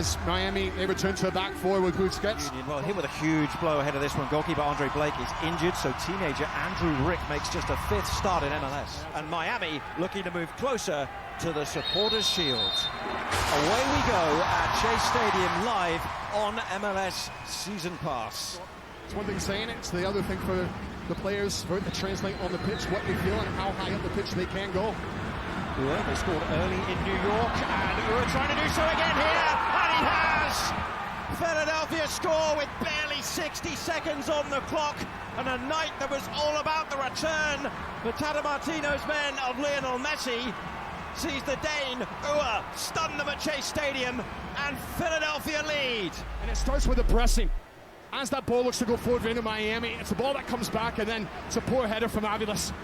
As Miami, they return to the back four with Busquets. Well, hit with a huge blow ahead of this one. Goalkeeper Andre Blake is injured, so teenager Andrew Rick makes just a 5th start in MLS. And Miami looking to move closer to the supporters' shield. Away we go at Chase Stadium live on MLS Season Pass. It's one thing saying it, it's the other thing for the players for it to translate on the pitch what they feel and how high up the pitch they can go. Yeah, they scored early in New York, and we're trying to do so again here, and he has! Philadelphia score with barely 60 seconds on the clock, and a night that was all about the return. The Tata Martino's men of Lionel Messi sees the Dane stun them at Chase Stadium, and Philadelphia lead. And it starts with the pressing. As that ball looks to go forward into Miami, it's a ball that comes back, and then it's a poor header from Aviles.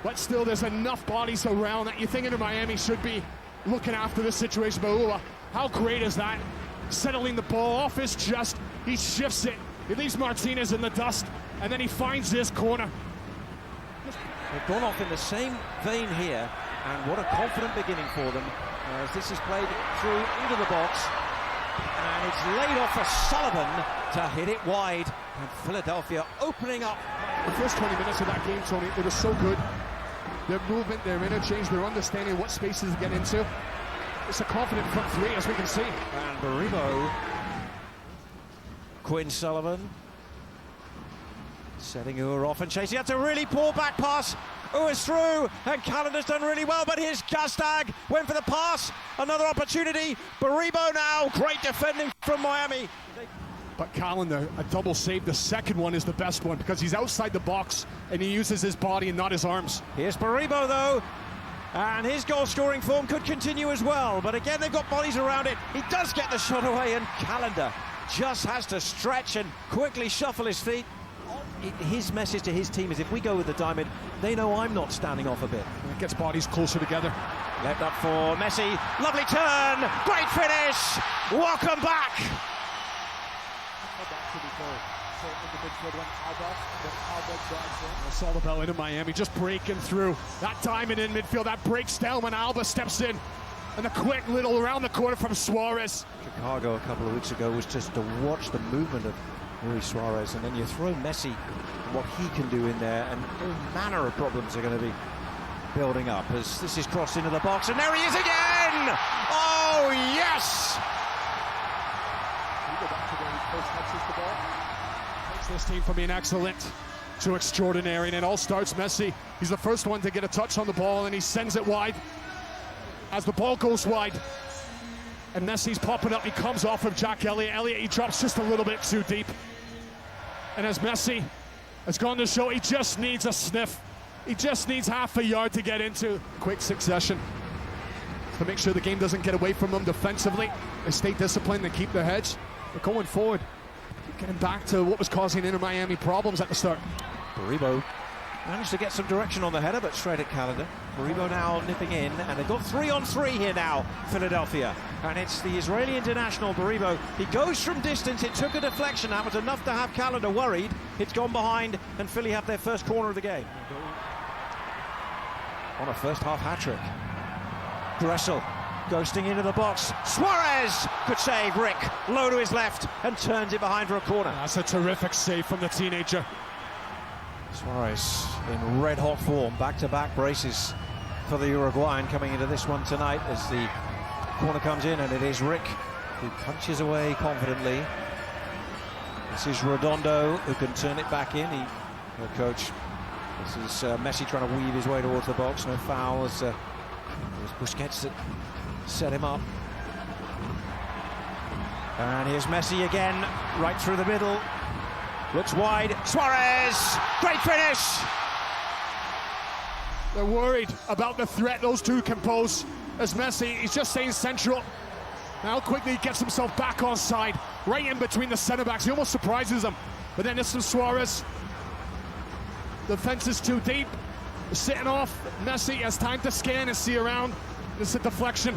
But still, there's enough bodies around that you think Inter Miami should be looking after this situation. But how great is that? Settling the ball off his chest, he shifts it, he leaves Martinez in the dust, and then he finds this corner. They've gone off in the same vein here, and what a confident beginning for them as this is played through into the box, and it's laid off for Sullivan to hit it wide, and Philadelphia opening up. The first 20 minutes of that game, Tony, it was so good. Their movement, their interchange, their understanding what spaces to get into. It's a confident front three, as we can see. And Baribo, Quinn Sullivan, setting Ua off and chasing. That's a really poor back pass. Ua's through, and Calendar's done really well, but here's Gastag, went for the pass, another opportunity. Baribo now, great defending from Miami. But Calendar, a double save. The second one is the best one because he's outside the box and he uses his body and not his arms. Here's Baribo though, and his goal-scoring form could continue as well. But again, they've got bodies around it. He does get the shot away, and Calendar just has to stretch and quickly shuffle his feet. His message to his team is, if we go with the diamond, they know I'm not standing off a bit. And it gets bodies closer together. Left up for Messi. Lovely turn. Great finish. Welcome back. It's all about it in Miami, just breaking through. That diamond in midfield, that breaks down when Alba steps in. And a quick little around the corner from Suárez. Chicago a couple of weeks ago was just to watch the movement of Luis Suárez, and then you throw Messi and what he can do in there, and all manner of problems are going to be building up as this is crossed into the box, and there he is again! Oh, yes! Takes this team from being excellent to extraordinary, and it all starts Messi. He's the first one to get a touch on the ball, and he sends it wide. As the ball goes wide, and Messi's popping up, he comes off of Jack Elliott. Elliott, he drops just a little bit too deep. And as Messi has gone to show, he just needs a sniff. He just needs half a yard to get into. Quick succession to make sure the game doesn't get away from them defensively. They stay disciplined, they keep their heads. But going forward, getting back to what was causing Inter Miami problems at the start. Baribo managed to get some direction on the header, but straight at Calendar. Baribo now nipping in, and they've got 3-on-3 here now, Philadelphia. And it's the Israeli international, Baribo. He goes from distance, it took a deflection, that was enough to have Calendar worried. It's gone behind, and Philly have their first corner of the game. On a first half hat-trick. Dressel ghosting into the box. Suárez could save Rick, low to his left, and turns it behind for a corner. That's a terrific save from the teenager. Suárez in red-hot form, back-to-back braces for the Uruguayan coming into this one tonight as the corner comes in, and it is Rick who punches away confidently. This is Redondo who can turn it back in. The coach, this is Messi trying to weave his way towards the box, no fouls. It was Busquets that set him up. And here's Messi again, right through the middle. Looks wide, Suárez, great finish! They're worried about the threat those two can pose. As Messi, he's just staying central. Now quickly he gets himself back on side, right in between the centre-backs. He almost surprises them. But then this is Suárez. The fence is too deep. Sitting off, Messi has time to scan and see around. This is a deflection.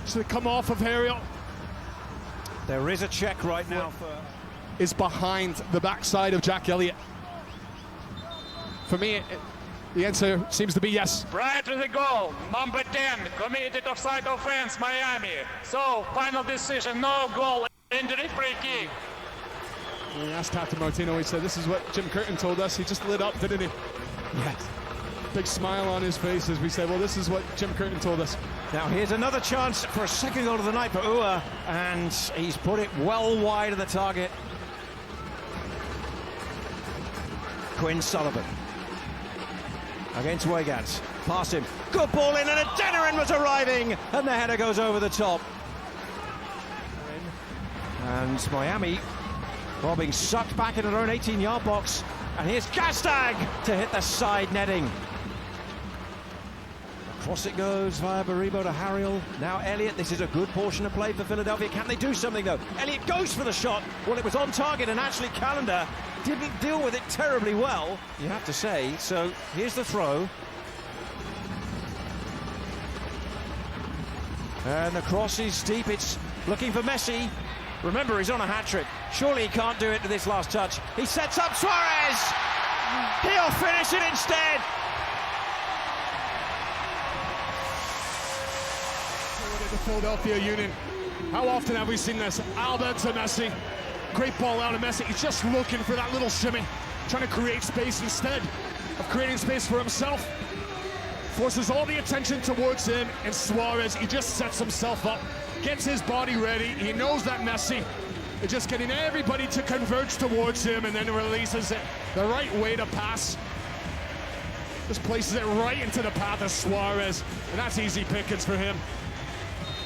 Should come off of Ariel. There is a check right now for... is behind the backside of Jack Elliott. For me, The answer seems to be yes. Prior to the goal, number 10 committed offside offense, Miami. So, final decision, no goal, injury, free kick. When we asked Tata Martino, he said, this is what Jim Curtin told us. He just lit up, didn't he? Yes. Big smile on his face as we said, well, this is what Jim Curtin told us. Now here's another chance for a second goal of the night for Ua, and he's put it well wide of the target. Quinn Sullivan against Weigand, past him, good ball in, and a Denerin was arriving, and the header goes over the top. And Miami, well, being sucked back into their own 18-yard box, and here's Gastag to hit the side netting. Across it goes via Baribo to Harriel. Now Elliott, this is a good portion of play for Philadelphia. Can they do something though? Elliott goes for the shot. Well, it was on target, and actually Calendar didn't deal with it terribly well, you have to say. So here's the throw. And the cross is deep, it's looking for Messi. Remember, he's on a hat-trick. Surely he can't do it to this last touch. He sets up Suárez! He'll finish it instead! The Philadelphia Union. How often have we seen this? Alba to Messi. Great ball out of Messi. He's just looking for that little shimmy. Trying to create space instead of creating space for himself. Forces all the attention towards him, and Suárez, he just sets himself up. Gets his body ready. He knows that Messi is just getting everybody to converge towards him, and then releases it the right way to pass. Just places it right into the path of Suárez, and that's easy pickings for him.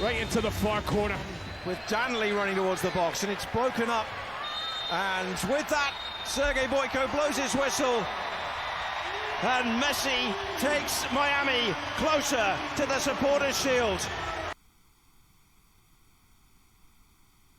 Right into the far corner. With Danley running towards the box, and it's broken up. And with that, Sergei Boyko blows his whistle. And Messi takes Miami closer to the supporters' shield.